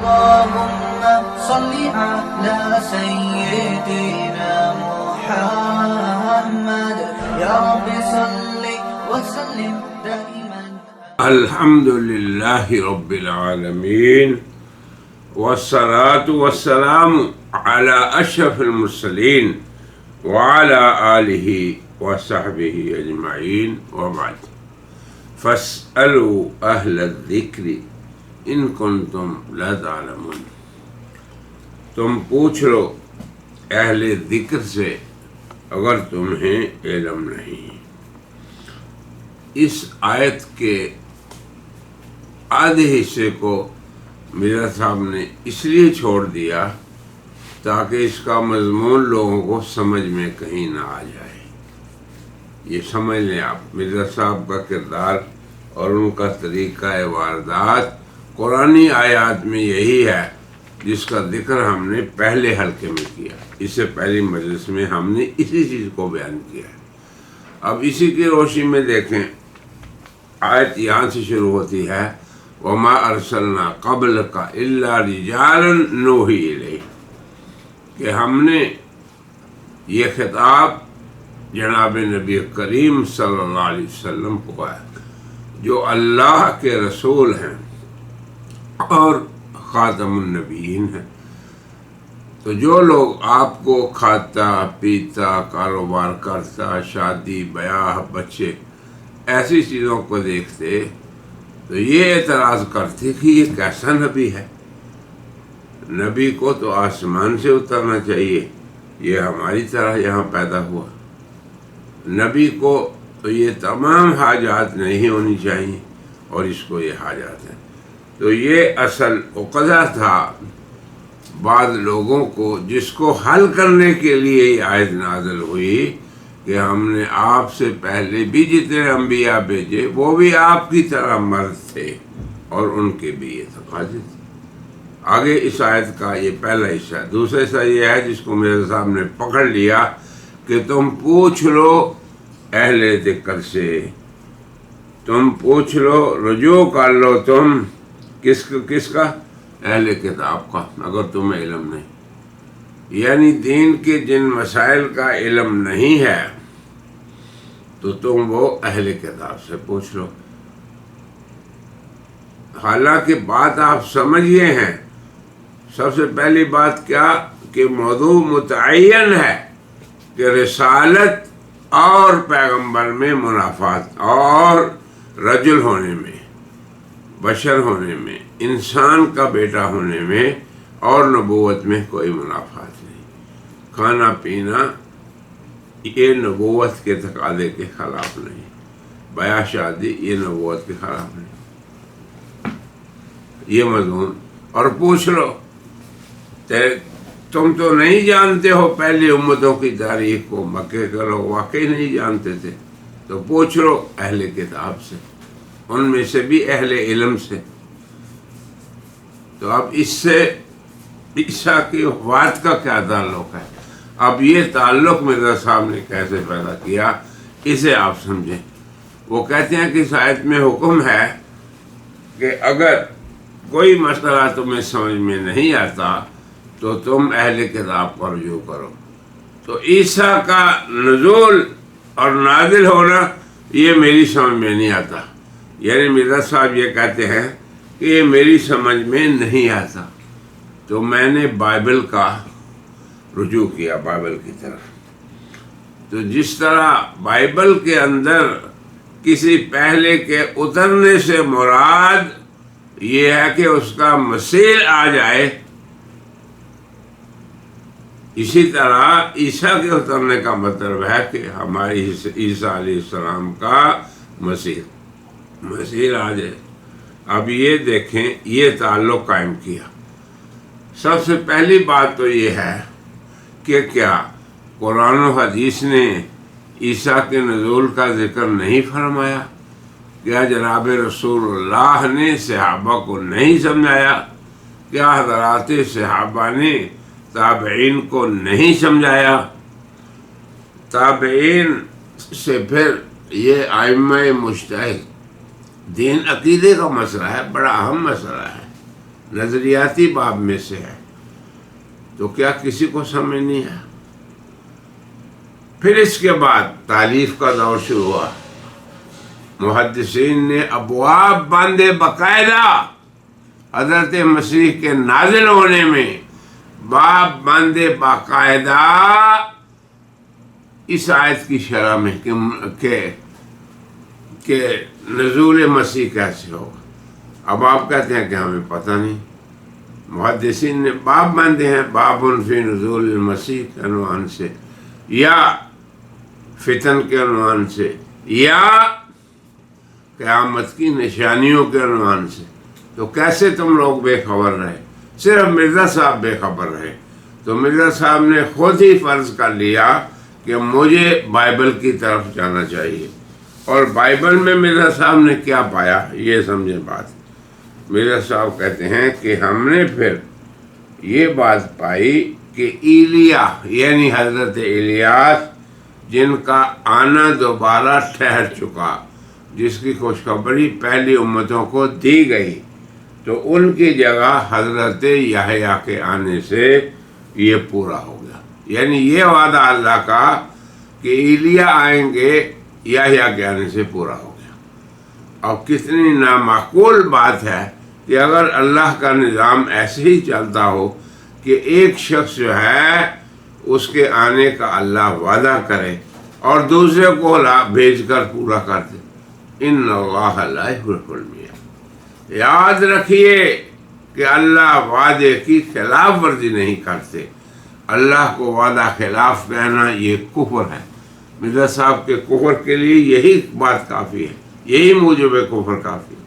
اللهم صل على سيدنا محمد يا رب صل وسلم دائما. الحمد لله رب العالمين والصلاة والسلام على أشرف المرسلين وعلى آله وصحبه أجمعين وبعد فاسألوا أهل الذكر إن كنتم لا تعلمون. تم پوچھ لو اہل ذکر سے اگر تمہیں علم نہیں. اس آیت کے آدھے حصے کو مرزا صاحب نے اس لیے چھوڑ دیا تاکہ اس کا مضمون لوگوں کو سمجھ میں کہیں نہ آ جائے. یہ سمجھ لیں آپ، مرزا صاحب کا کردار اور ان کا طریقہ واردات قرآنی آیات میں یہی ہے جس کا ذکر ہم نے پہلے حلقے میں کیا. اس سے پہلی مجلس میں ہم نے اسی چیز کو بیان کیا ہے. اب اسی کی روشنی میں دیکھیں، آیت یہاں سے شروع ہوتی ہے وَمَا أَرْسَلْنَا قَبْلَكَ إِلَّا رِجَالًا نُوحِي إِلَيْهِمْ، کہ ہم نے یہ خطاب جناب نبی کریم صلی اللہ علیہ وسلم کو ہے جو اللہ کے رسول ہیں اور خاتم النبیین ہیں. تو جو لوگ آپ کو کھاتا پیتا کاروبار کرتا شادی بیاہ بچے ایسی چیزوں کو دیکھتے تو یہ اعتراض کرتے کہ یہ کیسا نبی ہے. نبی کو تو آسمان سے اترنا چاہیے، یہ ہماری طرح یہاں پیدا ہوا. نبی کو تو یہ تمام حاجات نہیں ہونی چاہیے اور اس کو یہ حاجات ہیں. تو یہ اصل عقدہ تھا بعض لوگوں کو، جس کو حل کرنے کے لیے یہ آیت نازل ہوئی کہ ہم نے آپ سے پہلے بھی جتنے انبیاء بھیجے وہ بھی آپ کی طرح مرد تھے اور ان کے بھی یہ تقاضے تھے. آگے اس آیت کا یہ پہلا حصہ ہے. دوسرا حصہ یہ ہے جس کو میرے صاحب نے پکڑ لیا کہ تم پوچھ لو اہل ذکر سے، تم پوچھ لو، رجوع کر لو تم کس کا؟ اہل کتاب کا، اگر تمہیں علم نہیں. یعنی دین کے جن مسائل کا علم نہیں ہے تو تم وہ اہل کتاب سے پوچھ لو. حالانکہ بات آپ سمجھئے ہیں، سب سے پہلی بات کیا کہ موضوع متعین ہے کہ رسالت اور پیغمبر میں منافات اور رجل ہونے میں، بشر ہونے میں، انسان کا بیٹا ہونے میں اور نبوت میں کوئی منافات نہیں. کھانا پینا یہ نبوت کے تقاضے کے خلاف نہیں، بیاہ شادی یہ نبوت کے خلاف نہیں. یہ مضمون. اور پوچھ لو، تم تو نہیں جانتے ہو پہلی امتوں کی تاریخ کو، مکے کے لوگ واقعی نہیں جانتے تھے، تو پوچھ لو اہل کتاب سے، ان میں سے بھی اہل علم سے. تو اب اس سے عیسیٰ کی وفات کا کیا تعلق ہے؟ اب یہ تعلق مرزا صاحب نے کیسے پیدا کیا اسے آپ سمجھیں. وہ کہتے ہیں کہ اس آیت میں حکم ہے کہ اگر کوئی مسئلہ تمہیں سمجھ میں نہیں آتا تو تم اہل کتاب پر رجوع کرو. تو عیسیٰ کا نزول اور نازل ہونا یہ میری سمجھ میں نہیں آتا. یعنی مرزا صاحب یہ کہتے ہیں کہ یہ میری سمجھ میں نہیں آتا، تو میں نے بائبل کا رجوع کیا، بائبل کی طرف. تو جس طرح بائبل کے اندر کسی پہلے کے اترنے سے مراد یہ ہے کہ اس کا مسیح آ جائے، اسی طرح عیسیٰ کے اترنے کا مطلب ہے کہ ہمارے عیسیٰ علیہ السلام کا مسیح آ جائے. اب یہ دیکھیں یہ تعلق قائم کیا. سب سے پہلی بات تو یہ ہے کہ کیا قرآن و حدیث نے عیسیٰ کے نزول کا ذکر نہیں فرمایا؟ کیا جناب رسول اللہ نے صحابہ کو نہیں سمجھایا؟ کیا حضرات صحابہ نے تابعین کو نہیں سمجھایا؟ تابعین سے پھر یہ ائمہ مجتہد، دین عقیدے کا مسئلہ ہے، بڑا اہم مسئلہ ہے. نظریاتی باب میں سے ہے، تو کیا کسی کو سمجھ نہیں ہے؟ پھر اس کے بعد تالیف کا دور شروع ہوا، محدثین نے ابواب باندھے باقاعدہ، حضرت مسیح کے نازل ہونے میں باب باندھے باقاعدہ اس آیت کی شرح میں کہ نزول مسیح کیسے ہوگا۔ اب آپ کہتے ہیں کہ ہمیں پتہ نہیں، محدثین نے باب باندھے ہیں، باب فی نزول المسیح کے عنوان سے، یا فتن کے عنوان سے، یا قیامت کی نشانیوں کے عنوان سے۔ تو کیسے تم لوگ بے خبر رہے؟ صرف مرزا صاحب بے خبر رہے۔ تو مرزا صاحب نے خود ہی فرض کر لیا کہ مجھے بائبل کی طرف جانا چاہیے، اور بائبل میں مرزا صاحب نے کیا پایا یہ سمجھیں بات۔ مرزا صاحب کہتے ہیں کہ ہم نے پھر یہ بات پائی کہ ایلیا یعنی حضرت الیاس، جن کا آنا دوبارہ ٹھہر چکا، جس کی خوشخبری پہلی امتوں کو دی گئی، تو ان کی جگہ حضرت یحییٰ کے آنے سے یہ پورا ہو گیا۔ یعنی یہ وعدہ اللہ کا کہ ایلیا آئیں گے یحییٰ کے آنے سے پورا ہو گیا۔ اور کتنی نامعقول بات ہے کہ اگر اللہ کا نظام ایسے ہی چلتا ہو کہ ایک شخص جو ہے اس کے آنے کا اللہ وعدہ کرے اور دوسرے کو بھیج کر پورا کر دے۔ ان اللہ لا یخلف المیعاد۔ یاد رکھیے کہ اللہ وعدے کی خلاف ورزی نہیں کرتے۔ اللہ کو وعدہ خلاف کہنا یہ کفر ہے۔ مرزا صاحب کے کفر کے لیے یہی بات کافی ہے، یہی موجب کفر کافی ہے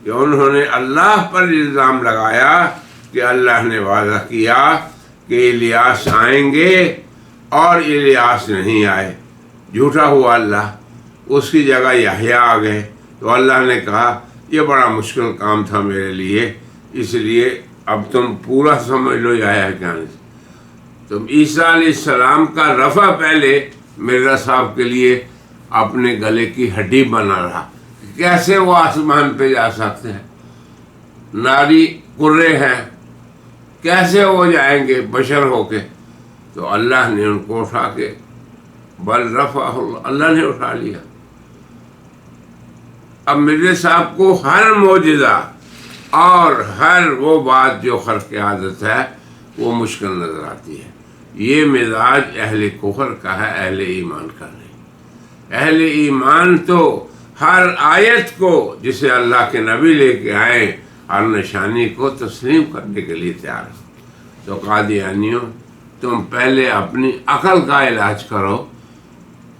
کہ انہوں نے اللہ پر الزام لگایا کہ اللہ نے وعدہ کیا کہ الیاس آئیں گے اور الیاس نہیں آئے، جھوٹا ہوا اللہ، اس کی جگہ یحییٰ آ گئے۔ تو اللہ نے کہا یہ بڑا مشکل کام تھا میرے لیے، اس لیے اب تم پورا سمجھ لو یحییٰ کے آنے سے۔ تم عیسیٰ علیہ السلام کا رفع پہلے مرزا صاحب کے لیے اپنے گلے کی ہڈی بنا رہا، کیسے وہ آسمان پہ جا سکتے ہیں؟ ناری قرے ہیں، کیسے وہ جائیں گے بشر ہو کے؟ تو اللہ نے ان کو اٹھا کے بل رفع اللہ نے اٹھا لیا۔ اب مرزا صاحب کو ہر معجزہ اور ہر وہ بات جو خرق عادت ہے وہ مشکل نظر آتی ہے۔ یہ مزاج اہل کفر کا ہے، اہل ایمان کا نہیں۔ اہل ایمان تو ہر آیت کو جسے اللہ کے نبی لے کے آئے، ہر نشانی کو تسلیم کرنے کے لیے تیار ہے۔ تو قادیانیوں، تم پہلے اپنی عقل کا علاج کرو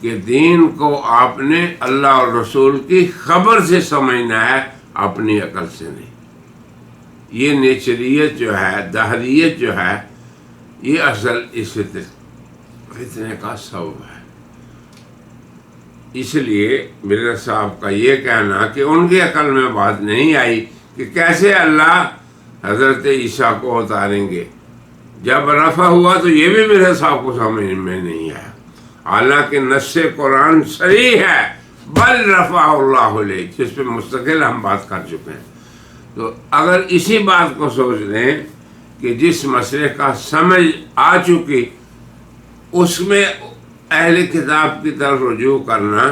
کہ دین کو آپ نے اللہ اور رسول کی خبر سے سمجھنا ہے، اپنی عقل سے نہیں۔ یہ نیچریت جو ہے، دہریت جو ہے، یہ اصل اس فتنے کا سبب ہے۔ اس لیے مرزا صاحب کا یہ کہنا کہ ان کی عقل میں بات نہیں آئی کہ کیسے اللہ حضرت عیسیٰ کو اتاریں گے، جب رفع ہوا تو یہ بھی مرزا صاحب کو سمجھ میں نہیں آیا، حالانکہ نص قرآن صریح ہے، بل رفع اللہ علیہ، جس پہ مستقل ہم بات کر چکے ہیں۔ تو اگر اسی بات کو سوچ لیں کہ جس مسئلے کا سمجھ آ چکی اس میں اہل کتاب کی طرف رجوع کرنا،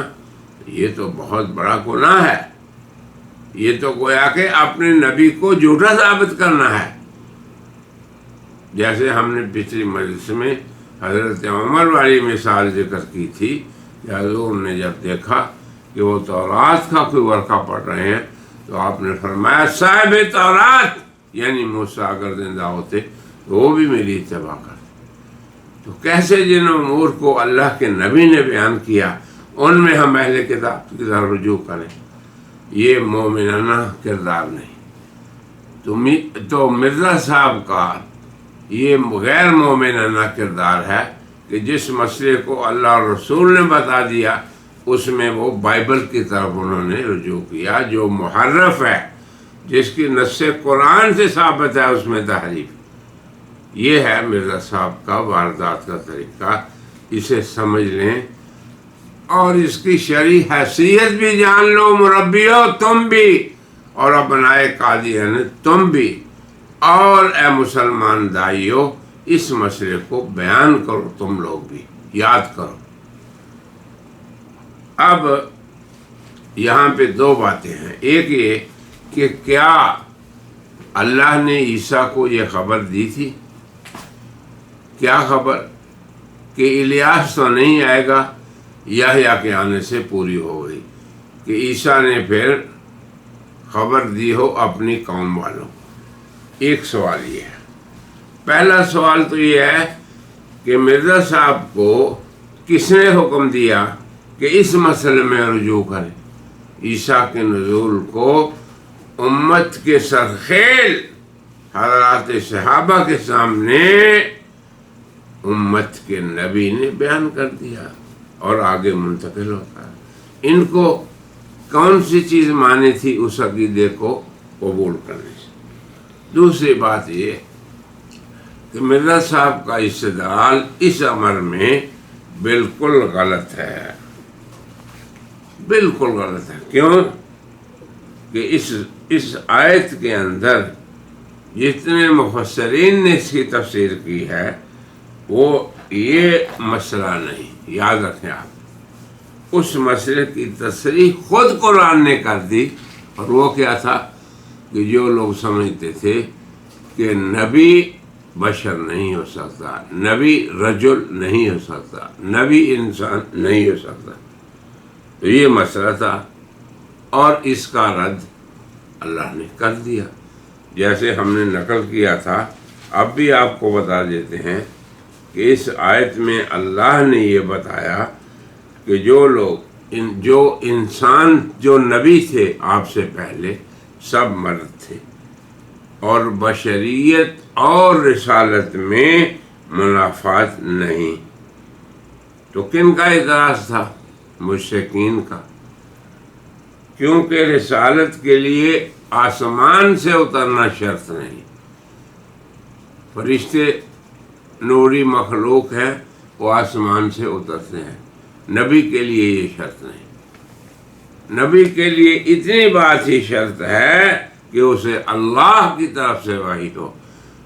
یہ تو بہت بڑا گناہ ہے۔ یہ تو گویا کہ اپنے نبی کو جھوٹا ثابت کرنا ہے۔ جیسے ہم نے پچھلی مجلس میں حضرت عمر والی مثال ذکر کی تھی کہ حضور نے جب دیکھا کہ وہ تورات کا کوئی ورقہ پڑھ رہے ہیں تو آپ نے فرمایا صاحب تورات یعنی موسیٰ اگر زندہ ہوتے تو وہ بھی میری اتباع کرتے۔ تو کیسے جن امور کو اللہ کے نبی نے بیان کیا ان میں ہم اہل کتاب کی طرف رجوع کریں؟ یہ مومنانہ کردار نہیں۔ تو مرزا صاحب کا یہ غیر مومنانہ کردار ہے کہ جس مسئلے کو اللہ اور رسول نے بتا دیا اس میں وہ بائبل کی طرف انہوں نے رجوع کیا جو محرف ہے، جس کی نص قرآن سے ثابت ہے اس میں تحریف۔ یہ ہے مرزا صاحب کا واردات کا طریقہ، اسے سمجھ لیں اور اس کی شرعی حیثیت بھی جان لو۔ مربیو تم بھی اور ابنائے قادیان تم بھی، اور اے مسلمان دائیو اس مسئلے کو بیان کرو، تم لوگ بھی یاد کرو۔ اب یہاں پہ دو باتیں ہیں، ایک یہ کہ کیا اللہ نے عیسیٰ کو یہ خبر دی تھی؟ کیا خبر؟ کہ الیاس تو نہیں آئے گا، یحییٰ کے آنے سے پوری ہو گئی، کہ عیسیٰ نے پھر خبر دی ہو اپنی قوم والوں۔ ایک سوال یہ ہے۔ پہلا سوال تو یہ ہے کہ مرزا صاحب کو کس نے حکم دیا کہ اس مسئلے میں رجوع کریں؟ عیسیٰ کے نزول کو امت کے سرخیل حضرات صحابہ کے سامنے امت کے نبی نے بیان کر دیا اور آگے منتقل ہوتا ہے۔ ان کو کون سی چیز مانی تھی اس عقیدے کو قبول کرنے سے؟ دوسری بات یہ کہ مرزا صاحب کا استدلال اس امر میں بالکل غلط ہے، بالکل غلط ہے۔ کیوں؟ کہ اس آیت کے اندر جتنے مفسرین نے اس کی تفسیر کی ہے وہ یہ مسئلہ نہیں، یاد رکھیں آپ، اس مسئلے کی تصریح خود قرآن نے کر دی، اور وہ کیا تھا کہ جو لوگ سمجھتے تھے کہ نبی بشر نہیں ہو سکتا، نبی رجل نہیں ہو سکتا، نبی انسان نہیں ہو سکتا، تو یہ مسئلہ تھا، اور اس کا رد اللہ نے کر دیا۔ جیسے ہم نے نقل کیا تھا، اب بھی آپ کو بتا دیتے ہیں کہ اس آیت میں اللہ نے یہ بتایا کہ جو لوگ جو انسان جو نبی تھے آپ سے پہلے سب مرد تھے، اور بشریت اور رسالت میں منافات نہیں۔ تو کن کا اعتراض تھا؟ مشرکین کا، کیونکہ رسالت کے لیے آسمان سے اترنا شرط نہیں، فرشتے نوری مخلوق ہیں، وہ آسمان سے اترتے ہیں، نبی کے لیے یہ شرط نہیں۔ نبی کے لیے اتنی بات ہی شرط ہے کہ اسے اللہ کی طرف سے وحی ہو،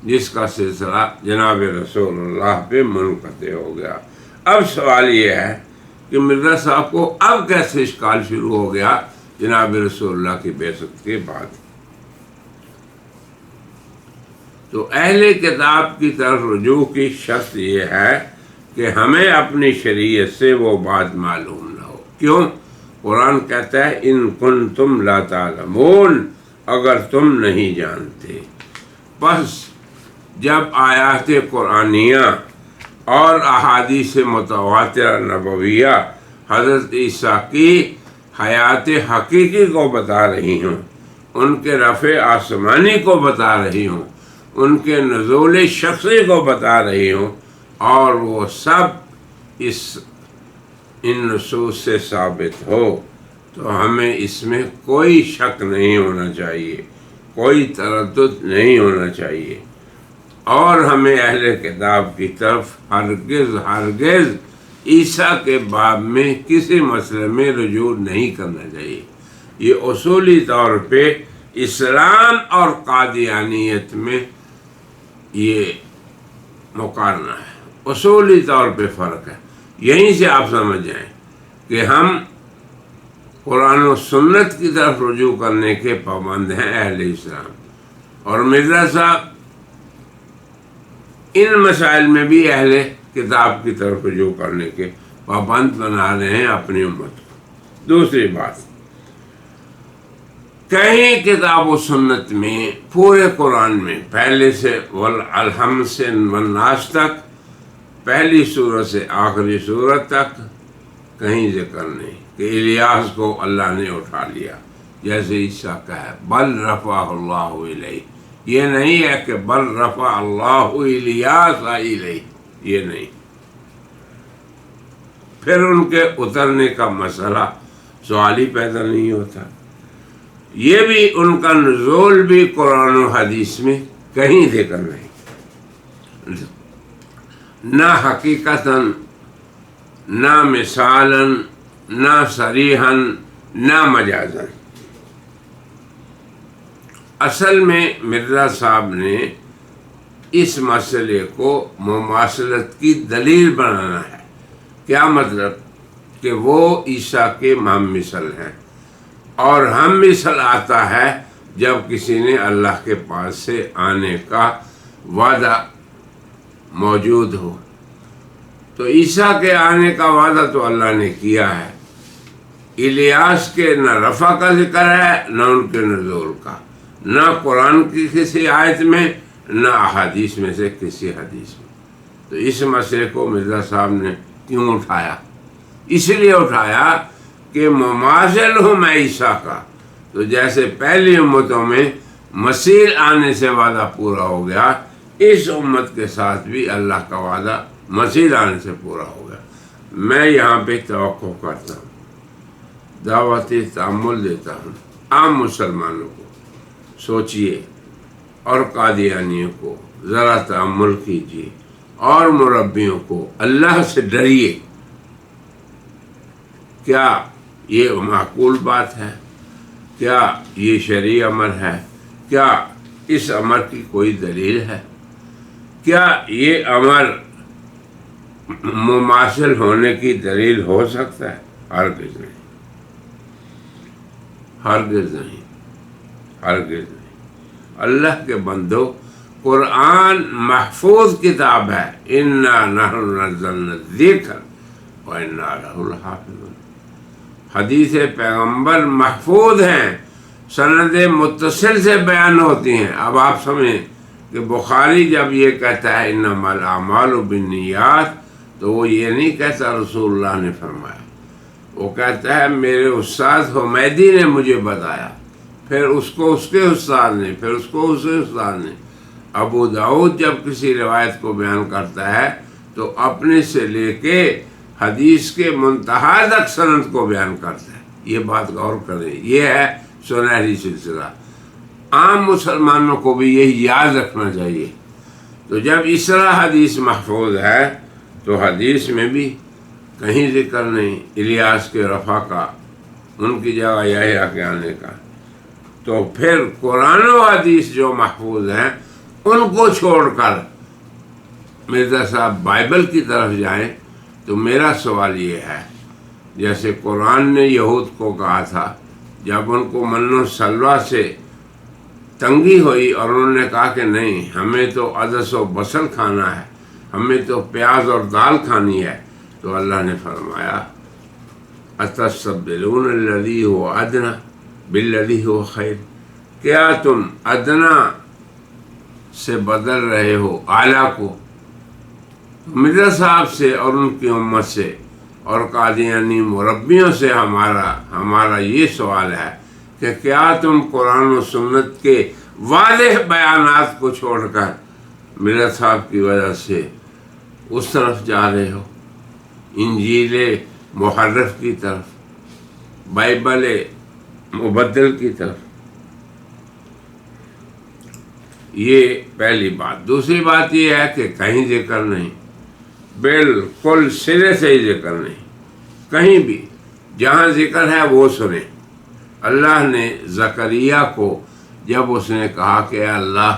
جس کا سلسلہ جناب رسول اللہ پہ منقطع ہو گیا۔ اب سوال یہ ہے کہ مرزا صاحب کو اب کیسے اشکال شروع ہو گیا جناب رسول اللہ کی بعثت کے بعد؟ تو اہل کتاب کی طرف رجوع کی شرط یہ ہے کہ ہمیں اپنی شریعت سے وہ بات معلوم نہ ہو۔ کیوں؟ قرآن کہتا ہے ان کنتم لا تعلمون، اگر تم نہیں جانتے۔ پس جب آیات قرآنیہ اور احادیث متواترہ نبویہ حضرت عیسیٰ کی حیات حقیقی کو بتا رہی ہوں، ان کے رفع آسمانی کو بتا رہی ہوں، ان کے نزول شخصی کو بتا رہی ہوں، اور وہ سب ان نصوص سے ثابت ہو، تو ہمیں اس میں کوئی شک نہیں ہونا چاہیے، کوئی تردد نہیں ہونا چاہیے، اور ہمیں اہل کتاب کی طرف ہرگز عیسیٰ کے باب میں کسی مسئلے میں رجوع نہیں کرنا چاہیے۔ یہ اصولی طور پہ اسلام اور قادیانیت میں یہ مقارنہ ہے، اصولی طور پہ فرق ہے۔ یہیں سے آپ سمجھ جائیں کہ ہم قرآن و سنت کی طرف رجوع کرنے کے پابند ہیں اہل اسلام، اور مرزا صاحب ان مسائل میں بھی اہل کتاب کی طرف رجوع کرنے کے پابند بنا رہے ہیں اپنی امت کو۔ دوسری بات، کہیں کتاب و سنت میں پورے قرآن میں پہلے سے والحمد سے والناس تک، پہلی سورت سے آخری سورت تک کہیں ذکر نہیں کہ الیاس کو اللہ نے اٹھا لیا، جیسے عیسیٰ کا ہے بل رفع اللہ الیہ۔ یہ نہیں ہے کہ بل رفع اللہ الیاس الیہ، یہ نہیں۔ پھر ان کے اترنے کا مسئلہ سوال ہی پیدا نہیں ہوتا۔ یہ بھی ان کا نزول بھی قرآن و حدیث میں کہیں ذکر نہیں، نہ حقیقتاً، نہ مثالاً، نہ صریحاً، نہ مجازاً۔ اصل میں مرزا صاحب نے اس مسئلے کو مماثلت کی دلیل بنانا ہے. کیا مطلب؟ کہ وہ عیسیٰ کے ہم مثل ہیں، اور ہم مثل آتا ہے جب کسی نے اللہ کے پاس سے آنے کا وعدہ موجود ہو. تو عیسیٰ کے آنے کا وعدہ تو اللہ نے کیا ہے. الیاس کے نہ رفع کا ذکر ہے، نہ ان کے نزول کا، نہ قرآن کی کسی آیت میں، نہ احادیث میں سے کسی حدیث میں. تو اس مسئلے کو مرزا صاحب نے کیوں اٹھایا؟ اس لیے اٹھایا کہ مماثل ہوں میں عیسیٰ کا. تو جیسے پہلی امتوں میں مسیح آنے سے وعدہ پورا ہو گیا، اس امت کے ساتھ بھی اللہ کا وعدہ مسیح آنے سے پورا ہو گیا. میں یہاں پہ توقع کرتا ہوں، دعوتی تعامل دیتا ہوں عام مسلمانوں کو. سوچئے، اور قادیانیوں کو ذرا تأمل کیجیے، اور مربیوں کو اللہ سے ڈریے. کیا یہ معقول بات ہے؟ کیا یہ شرعی امر ہے؟ کیا اس امر کی کوئی دلیل ہے؟ کیا یہ امر مماثل ہونے کی دلیل ہو سکتا ہے؟ ہرگز نہیں، ہرگز نہیں، ہرگز نہیں. اللہ کے بندو، قرآن محفوظ کتاب ہے. اِنَّا نَحْنُ نَزَّلْنَا الذِّکْرَ وَإِنَّا لَهُ لَحَافِظُونَ. حدیث پیغمبر محفوظ ہیں، سند متصل سے بیان ہوتی ہیں. اب آپ سمجھیں کہ بخاری جب یہ کہتا ہے انما الاعمال بالنیات، تو وہ یہ نہیں کہتا رسول اللہ نے فرمایا. وہ کہتا ہے میرے استاد حمیدی نے مجھے بتایا، پھر اس کو اس کے استاد نے، پھر اس کو اس کے استاد نے. ابو داؤد جب کسی روایت کو بیان کرتا ہے تو اپنے سے لے کے حدیث کے منتہا تک سند کو بیان کرتا ہے. یہ بات غور کریں، یہ ہے سنہری سلسلہ. عام مسلمانوں کو بھی یہی یاد رکھنا چاہیے. تو جب اس طرح حدیث محفوظ ہے تو حدیث میں بھی کہیں ذکر نہیں الیاس کے رفع کا، ان کی جگہ یحییٰ کے آنے کا. تو پھر قرآن و حدیث جو محفوظ ہیں ان کو چھوڑ کر مرزا صاحب بائبل کی طرف جائیں. تو میرا سوال یہ ہے، جیسے قرآن نے یہود کو کہا تھا جب ان کو من و سلوہ سے تنگی ہوئی اور انہوں نے کہا کہ نہیں، ہمیں تو عدس و بصل کھانا ہے، ہمیں تو پیاز اور دال کھانی ہے. تو اللہ نے فرمایا اتستبدلون الذی هو ادنی بالذی هو خیر. کیا تم ادنا سے بدل رہے ہو اعلیٰ کو؟ مرزا صاحب سے اور ان کی امت سے اور قادیانی مربیوں سے ہمارا یہ سوال ہے کہ کیا تم قرآن و سنت کے واضح بیانات کو چھوڑ کر مرزا صاحب کی وجہ سے اس طرف جا رہے ہو، انجیل محرف کی طرف، بائبل مبدل کی طرف؟ یہ پہلی بات. دوسری بات یہ ہے کہ کہیں ذکر نہیں، بالکل سرے سے ہی ذکر نہیں. کہیں بھی جہاں ذکر ہے وہ سنیں. اللہ نے زکریا کو جب اس نے کہا کہ اے اللہ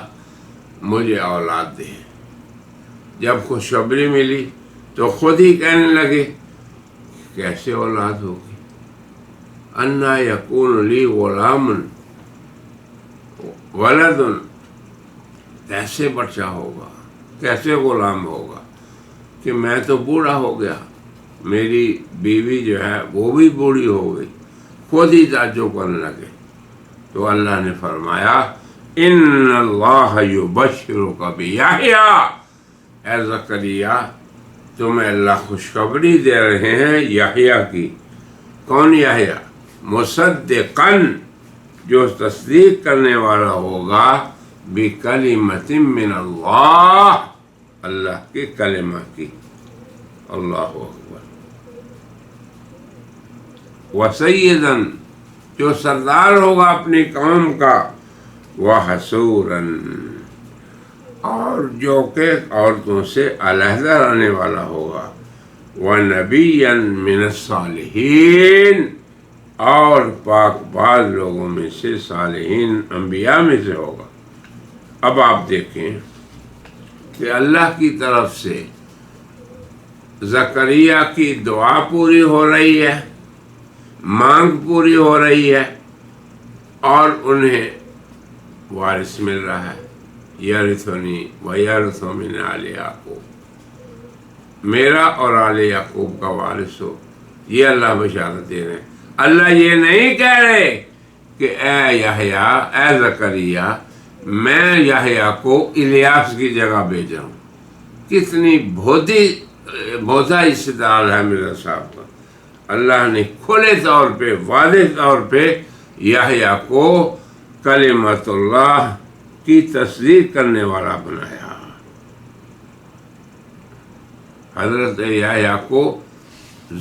مجھے اولاد دے، جب خوشخبری ملی تو خود ہی کہنے لگے کیسے اولاد ہوگی؟ انا یکون لی غلام ولد، کیسے بچہ ہوگا، کیسے غلام ہوگا کہ میں تو بوڑھا ہو گیا، میری بیوی جو ہے وہ بھی بوڑھی ہو گئی. خود ہی تعجب کرنے لگے. تو اللہ نے فرمایا ان اللہ یبشرک بیحییٰ، اے زکریا تمہیں اللہ خوشخبری دے رہے ہیں یحییٰ کی. کون یحییٰ؟ مصدقاً، جو تصدیق کرنے والا ہوگا بکلمۃ من اللہ، اللہ کے کلمہ کی. اللہ اکبر. وسیداً، جو سردار ہوگا اپنی قوم کا. وحسوراً، اور جو کہ عورتوں سے علیحدہ رہنے والا ہوگا. ونبیاً من الصالحین، اور پاک باز لوگوں میں سے، صالحین انبیاء میں سے ہوگا۔ اب آپ دیکھیں کہ اللہ کی طرف سے زکریا کی دعا پوری ہو رہی ہے، مانگ پوری ہو رہی ہے، اور انہیں وارث مل رہا ہے، یرثنی ویرث من آل یعقوب، میرا اور آل یعقوب کا وارث ہو۔ یہ اللہ بشارت دے رہے ہیں۔ اللہ یہ نہیں کہہ رہے کہ اے یحییٰ، اے زکریا، میں یحییٰ کو الیاس کی جگہ بھیجا ہوں۔ کتنی بھوتا استدلال ہے مرزا صاحب کا۔ اللہ نے کھلے طور پہ، واضح طور پہ یحییٰ کو کلمت اللہ کی تصدیق کرنے والا بنایا۔ حضرت یحییٰ کو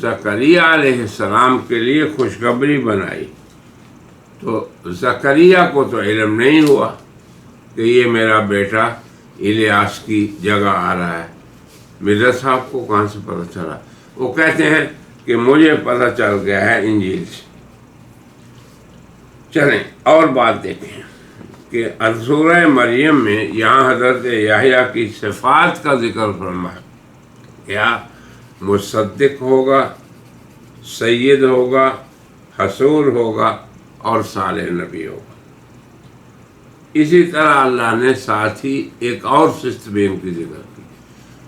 زکریا علیہ السلام کے لیے خوشخبری بنائی، تو زکریا کو تو علم نہیں ہوا کہ یہ میرا بیٹا الیاس کی جگہ آ رہا ہے۔ مرزا صاحب کو کہاں سے پتہ چلا؟ وہ کہتے ہیں کہ مجھے پتہ چل گیا ہے انجیل سے۔ چلیں اور بات دیکھیں کہ سورہ مریم میں یہاں حضرت یحییٰ کی صفات کا ذکر فرمایا، کیا مصدق ہوگا، سید ہوگا، حصور ہوگا اور صالح نبی ہوگا۔ اسی طرح اللہ نے ساتھ ہی ایک اور صفت بھی ان کی ذکر کی،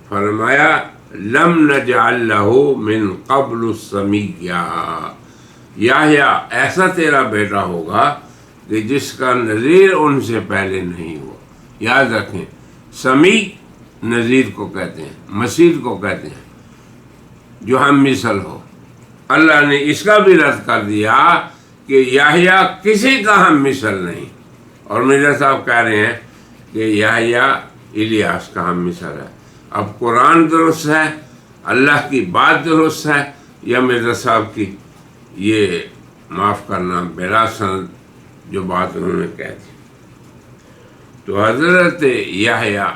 فرمایا لم نجعل لہ من قبل سمیہ، یحییٰ ایسا تیرا بیٹا ہوگا کہ جس کا نظیر ان سے پہلے نہیں ہوا۔ یاد رکھیں، سمیع نظیر کو کہتے ہیں، مثیل کو کہتے ہیں، جو ہم مثل ہو۔ اللہ نے اس کا بھی رد کر دیا کہ یحییٰ کسی کا ہم مثل نہیں، اور مرزا صاحب کہہ رہے ہیں کہ یحییٰ الیاس کا ہم مثل ہے۔ اب قرآن درست ہے، اللہ کی بات درست ہے، یا مرزا صاحب کی یہ معاف کرنا بلا سند جو بات انہوں نے کہہ دی؟ تو حضرت یحییٰ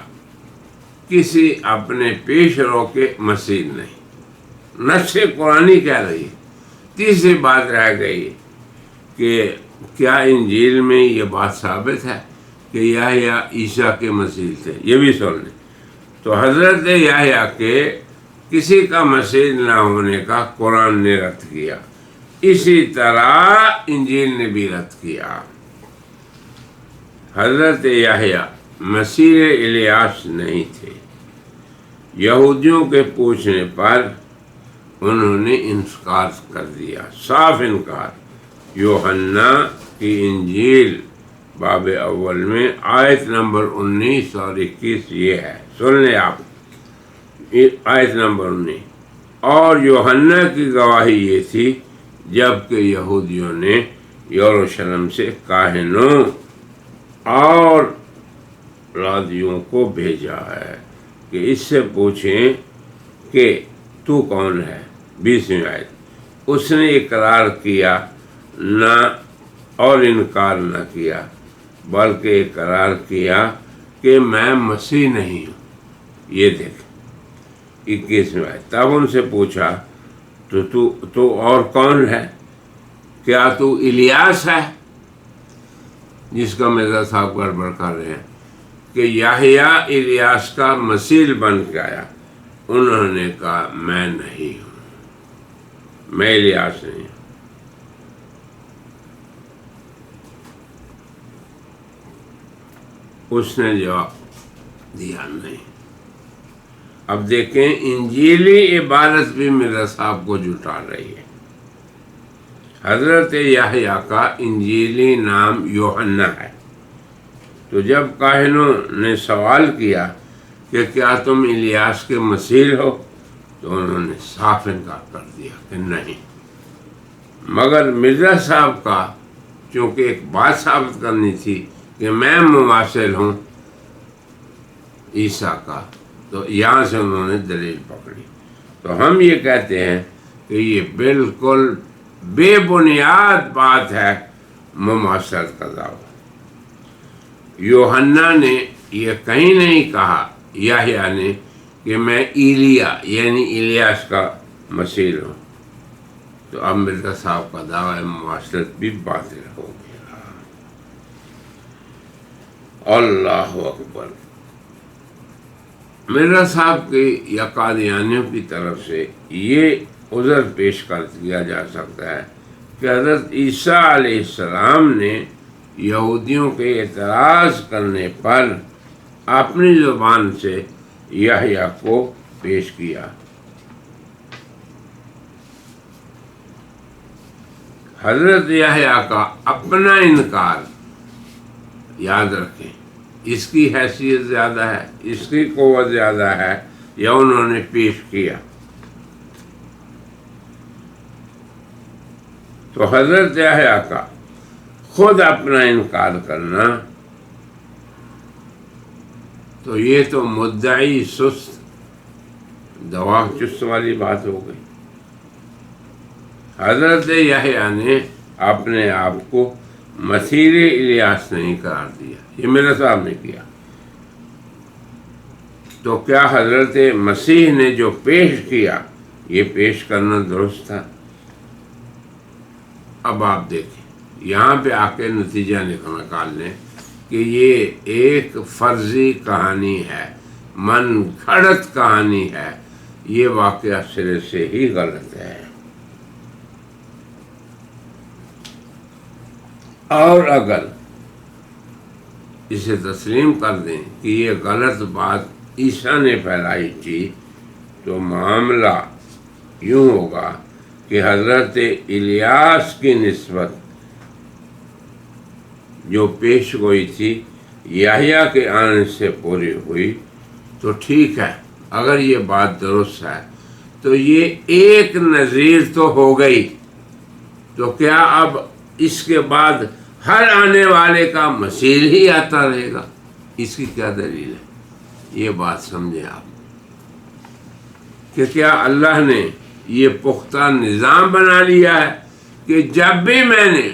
کسی اپنے پیش رو کے مثیل نہیں، نص قرآنی کہہ رہی ہے۔ تیسری بات رہ گئی کہ کیا انجیل میں یہ بات ثابت ہے کہ یحییٰ عیسیٰ کے مثیل تھے؟ یہ بھی سن لیں۔ تو حضرت یحییٰ کے کسی کا مثیل نہ ہونے کا قرآن نے رد کیا، اسی طرح انجیل نے بھی رد کیا۔ حضرت یحییٰ مسیح الیاس نہیں تھے۔ یہودیوں کے پوچھنے پر انہوں نے انکار کر دیا، صاف انکار۔ یوحنا کی انجیل باب اول میں آیت نمبر 19 اور 21 یہ ہے، سن لیں آپ، آیت نمبر 19۔ اور یوحنا کی گواہی یہ تھی جبکہ یہودیوں نے یروشلم سے کاہنوں اور رادیوں کو بھیجا ہے کہ اس سے پوچھیں کہ تو کون ہے۔ 20ویں آیت، اس نے اقرار کیا نہ اور انکار نہ کیا، بلکہ اقرار کیا کہ میں مسیح نہیں ہوں۔ یہ دیکھ 21ویں آیت، تب ان سے پوچھا تو اور کون ہے؟ کیا تو الیاس ہے؟ جس کا مرزا صاحب گڑبڑ کر رہے ہیں کہ یحییٰ الیاس کا مثیل بن کے آیا۔ انہوں نے کہا میں نہیں ہوں، میں الیاس نہیں ہوں۔ اس نے جواب دیا نہیں۔ اب دیکھیں، انجیلی عبارت بھی مرزا صاحب کو جھٹا رہی ہے۔ حضرت یحییٰ کا انجیلی نام یوحنا ہے۔ تو جب کاہنوں نے سوال کیا کہ کیا تم الیاس کے مثیل ہو، تو انہوں نے صاف انکار کر دیا کہ نہیں۔ مگر مرزا صاحب کا چونکہ ایک بات ثابت کرنی تھی کہ میں مماثل ہوں عیسیٰ کا، تو یہاں سے انہوں نے دلیل پکڑی۔ تو ہم یہ کہتے ہیں کہ یہ بالکل بے بنیاد بات ہے، مماثلت کا دعویٰ۔ یوحنا نے یہ کہیں نہیں کہا یحییٰ نے کہ میں ایلیا یعنی الیاس کا مثیل ہوں۔ تو اب مرزا صاحب کا دعوی معاشرت بھی باطل ہو گیا۔ اللہ اکبر۔ مرزا صاحب کے یا قادیانیوں کی طرف سے یہ عذر پیش کر دیا جا سکتا ہے کہ حضرت عیسیٰ علیہ السلام نے یہودیوں کے اعتراض کرنے پر اپنی زبان سے یحییٰ کو پیش کیا۔ حضرت یحییٰ کا اپنا انکار یاد رکھیں، اس کی حیثیت زیادہ ہے، اس کی قوت زیادہ ہے، یا انہوں نے پیش کیا۔ تو حضرت یحییٰ کا خود اپنا انکار کرنا، تو یہ تو مدعی سست دوا چست والی بات ہو گئی۔ حضرت یحییٰ نے اپنے آپ کو مسیح الیاس نہیں قرار دیا، یہ میرے صاحب نے کیا۔ تو کیا حضرت مسیح نے جو پیش کیا یہ پیش کرنا درست تھا؟ اب آپ دیکھیں، یہاں پہ آ کے نتیجہ نکال لیں کہ یہ ایک فرضی کہانی ہے، من گھڑت کہانی ہے، یہ واقعہ سرے سے ہی غلط ہے۔ اور اگر اسے تسلیم کر دیں کہ یہ غلط بات عیسیٰ نے پھیلائی تھی، تو معاملہ یوں ہوگا کہ حضرت الیاس کی نسبت جو پیش گوئی تھی یحییٰ کے آنے سے پوری ہوئی، تو ٹھیک ہے۔ اگر یہ بات درست ہے تو یہ ایک نظیر تو ہو گئی، تو کیا اب اس کے بعد ہر آنے والے کا مسیح ہی آتا رہے گا؟ اس کی کیا دلیل ہے؟ یہ بات سمجھیں آپ کہ کیا اللہ نے یہ پختہ نظام بنا لیا ہے کہ جب بھی میں نے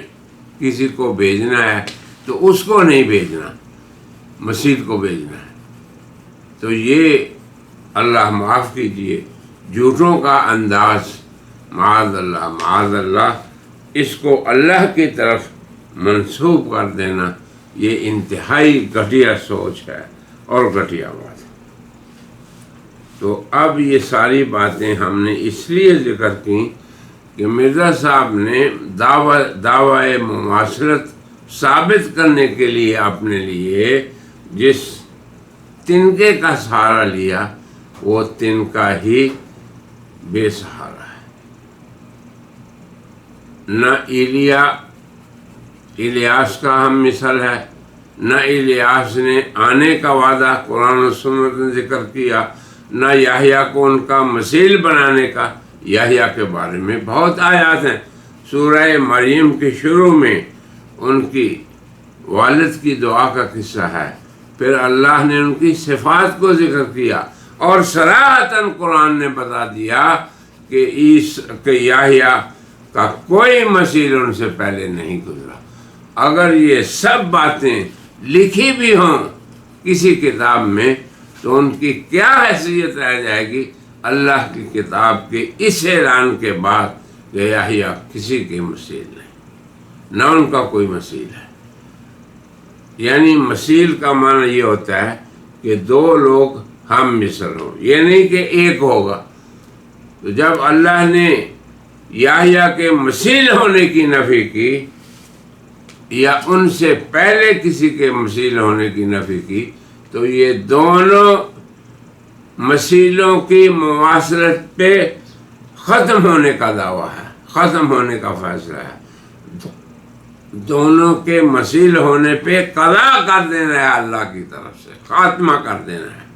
کسی کو بھیجنا ہے تو اس کو نہیں بھیجنا، مسیح کو بھیجنا ہے؟ تو یہ اللہ معاف کیجئے جھوٹوں کا انداز، معاذ اللہ، اس کو اللہ کی طرف منسوب کر دینا، یہ انتہائی گھٹیا سوچ ہے اور گھٹیا بات ہے۔ تو اب یہ ساری باتیں ہم نے اس لیے ذکر کی کہ مرزا صاحب نے دعوی مماثلت ثابت کرنے کے لیے اپنے لیے جس تنکے کا سہارا لیا، وہ تنکا ہی بے سہارا ہے۔ نہ الیاس کا ہم مثل ہے، نہ الیاس نے آنے کا وعدہ قرآن و سنت نے ذکر کیا، نہ یحییٰ کو ان کا مسیح بنانے کا۔ یحییٰ کے بارے میں بہت آیات ہیں، سورہ مریم کے شروع میں ان کی والد کی دعا کا قصہ ہے، پھر اللہ نے ان کی صفات کو ذکر کیا، اور صراحتاً قرآن نے بتا دیا کہ یحییٰ کا کوئی مسیح ان سے پہلے نہیں گزرا۔ اگر یہ سب باتیں لکھی بھی ہوں کسی کتاب میں، تو ان کی کیا حیثیت رہ جائے گی اللہ کی کتاب کے اس اعلان کے بعد کہ یحییٰ کسی کے مسیح نہیں، نہ ان کا کوئی مسیح ہے۔ یعنی مسیح کا معنی یہ ہوتا ہے کہ دو لوگ ہم مثل ہوں، یہ نہیں کہ ایک ہوگا۔ تو جب اللہ نے یحییٰ کے مسیح ہونے کی نفی کی، یا ان سے پہلے کسی کے مسیح ہونے کی نفی کی، تو یہ دونوں مسیحوں کی مواصلت پہ ختم ہونے کا دعویٰ ہے، ختم ہونے کا فیصلہ ہے۔ دونوں کے مسیح ہونے پہ قضا کر دینا ہے اللہ کی طرف سے، خاتمہ کر دینا ہے۔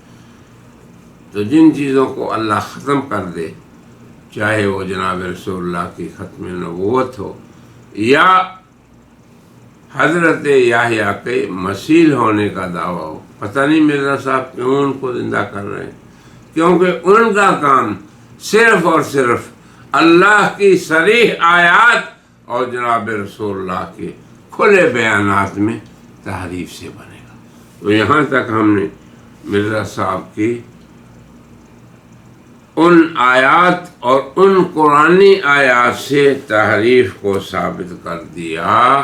تو جن چیزوں کو اللہ ختم کر دے، چاہے وہ جناب رسول اللہ کی ختم نبوت ہو، یا حضرت یحییٰ کے مسیح ہونے کا دعویٰ ہو، پتہ نہیں مرزا صاحب کیوں ان کو زندہ کر رہے ہیں، کیونکہ ان کا کام صرف اور صرف اللہ کی صریح آیات اور جناب رسول اللہ کے کھلے بیانات میں تحریف سے بنے گا۔ تو یہاں تک ہم نے مرزا صاحب کی ان آیات اور ان قرآنی آیات سے تحریف کو ثابت کر دیا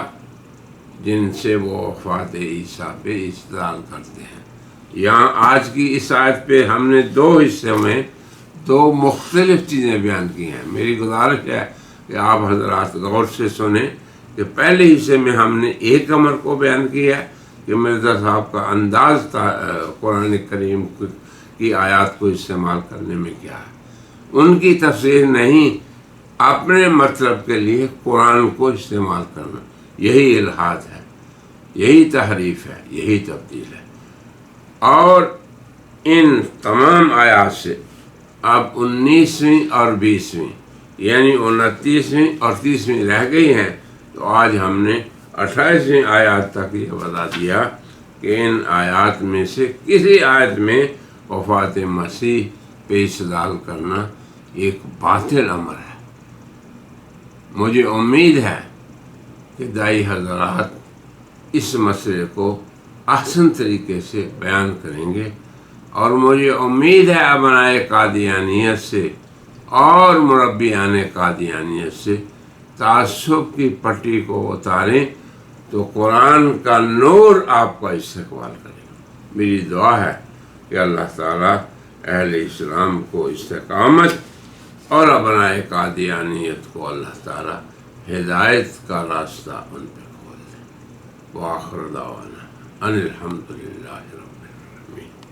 جن سے وہ وفات عیسیٰ پہ استدلال کرتے ہیں۔ یہاں آج کی اس آیت پہ ہم نے دو حصوں میں دو مختلف چیزیں بیان کی ہیں۔ میری گزارش ہے کہ آپ حضرات غور سے سنیں کہ پہلے حصے میں ہم نے ایک امر کو بیان کیا ہے کہ مرزا صاحب کا انداز تھا قرآن کریم کی آیات کو استعمال کرنے میں کیا ہے، ان کی تفسیر نہیں، اپنے مطلب کے لیے قرآن کو استعمال کرنا، یہی الحاد ہے، یہی تحریف ہے، یہی تبدیل ہے۔ اور ان تمام آیات سے اب 19ویں اور 20ویں یعنی 29ویں اور 30ویں رہ گئی ہیں، تو آج ہم نے 28ویں آیات تک یہ بتا دیا کہ ان آیات میں سے کسی آیت میں وفات مسیح پہ استدلال کرنا ایک باطل امر ہے۔ مجھے امید ہے کہ دائی حضرات اس مسئلے کو احسن طریقے سے بیان کریں گے، اور مجھے امید ہے ابنائے قادیانیت سے اور مربیان قادیانیت سے تعصب کی پٹی کو اتاریں تو قرآن کا نور آپ کا استقبال کرے گا۔ میری دعا ہے کہ اللہ تعالیٰ اہل اسلام کو استقامت اور ابنائے قادیانیت کو اللہ تعالیٰ ہدایت کا راستہ ان پہ کھول دے۔ وآخر دعوانا ان الحمد للہ رب